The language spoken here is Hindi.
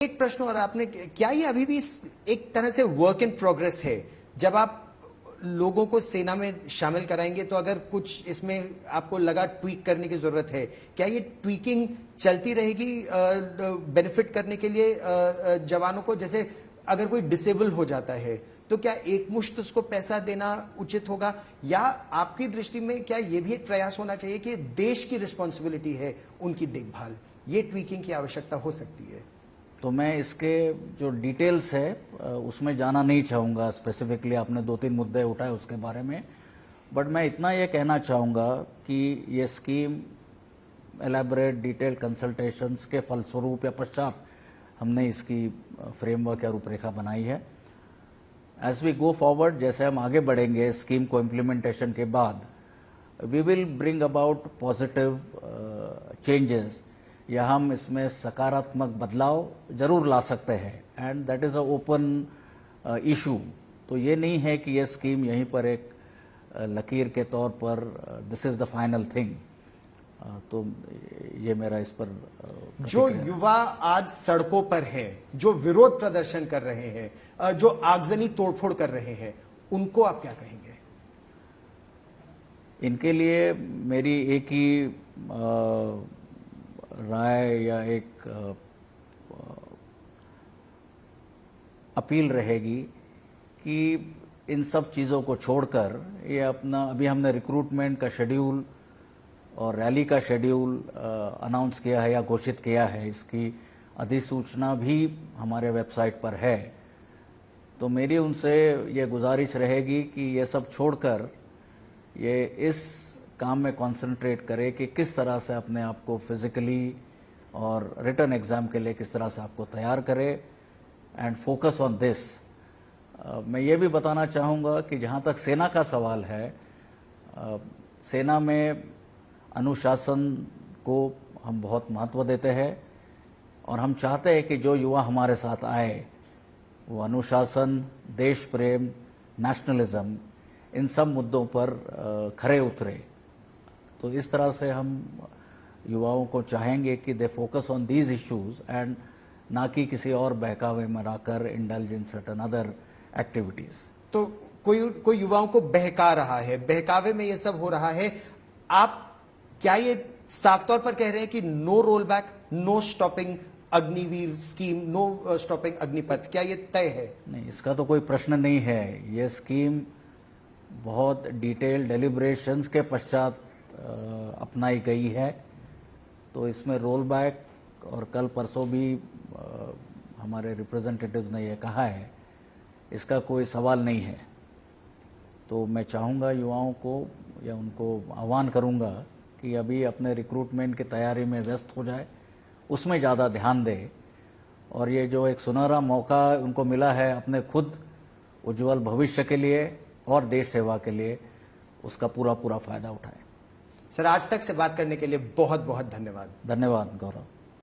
एक प्रश्न और आपने, क्या ये अभी भी एक तरह से वर्क इन प्रोग्रेस है? जब आप लोगों को सेना में शामिल कराएंगे तो अगर कुछ इसमें आपको लगा ट्वीक करने की जरूरत है, क्या ये ट्वीकिंग चलती रहेगी बेनिफिट करने के लिए जवानों को? जैसे अगर कोई डिसेबल हो जाता है तो क्या एक मुश्त उसको पैसा देना उचित होगा, या आपकी दृष्टि में क्या ये भी एक प्रयास होना चाहिए कि देश की रिस्पॉन्सिबिलिटी है उनकी देखभाल, ये ट्वीकिंग की आवश्यकता हो सकती है? तो मैं इसके जो डिटेल्स है उसमें जाना नहीं चाहूँगा स्पेसिफिकली। आपने 2-3 मुद्दे उठाए उसके बारे में, बट मैं इतना ये कहना चाहूँगा कि ये स्कीम एलैबोरेट डिटेल कंसल्टेशंस के फलस्वरूप या पश्चात हमने इसकी फ्रेमवर्क या रूपरेखा बनाई है। एज वी गो फॉरवर्ड, जैसे हम आगे बढ़ेंगे स्कीम को इम्प्लीमेंटेशन के बाद, we will bring about positive changes, या हम इसमें सकारात्मक बदलाव जरूर ला सकते हैं, and that is a open issue. तो ये नहीं है कि ये स्कीम यहीं पर एक लकीर के तौर पर this is the final thing. तो ये मेरा इस पर जो युवा आज सड़कों पर हैं, जो विरोध प्रदर्शन कर रहे हैं, जो आगजनी तोड़फोड़ कर रहे हैं, उनको आप क्या कहेंगे? इनके लिए मेरी एक ही राय या एक अपील रहेगी कि इन सब चीज़ों को छोड़कर ये अपना, अभी हमने रिक्रूटमेंट का शेड्यूल और रैली का शेड्यूल अनाउंस किया है या घोषित किया है, इसकी अधिसूचना भी हमारे वेबसाइट पर है। तो मेरी उनसे ये गुजारिश रहेगी कि ये सब छोड़कर ये इस काम में कंसंट्रेट करे कि किस तरह से अपने आप को फिजिकली और रिटर्न एग्जाम के लिए किस तरह से आपको तैयार करे, एंड फोकस ऑन दिस। मैं ये भी बताना चाहूँगा कि जहाँ तक सेना का सवाल है, सेना में अनुशासन को हम बहुत महत्व देते हैं, और हम चाहते हैं कि जो युवा हमारे साथ आए वो अनुशासन, देश प्रेम, नेशनलिज्म, इन सब मुद्दों पर खरे उतरे। तो इस तरह से हम युवाओं को चाहेंगे कि they focus on these issues, and ना कि किसी और बहकावे में आकर indulge in certain other activities. तो कोई युवाओं को बहका रहा है, बहकावे में ये सब हो रहा है, आप क्या ये साफ तौर पर कह रहे हैं कि no roll back, no stopping Agniveer scheme, no stopping Agnipath, क्या ये तय है? नहीं, इसका तो कोई प्रश्न नहीं है। ये स्कीम बहुत डिटेल डेलिब्रेशंस के पश्चात अपनाई गई है, तो इसमें रोल बैक, और कल परसों भी हमारे रिप्रेजेंटेटिव्स ने यह कहा है, इसका कोई सवाल नहीं है। तो मैं चाहूँगा युवाओं को, या उनको आह्वान करूँगा कि अभी अपने रिक्रूटमेंट की तैयारी में व्यस्त हो जाए, उसमें ज़्यादा ध्यान दे, और ये जो एक सुनहरा मौका उनको मिला है अपने खुद उज्जवल भविष्य के लिए और देश सेवा के लिए, उसका पूरा फ़ायदा उठाएं। सर, आज तक से बात करने के लिए बहुत बहुत धन्यवाद। धन्यवाद गौरव।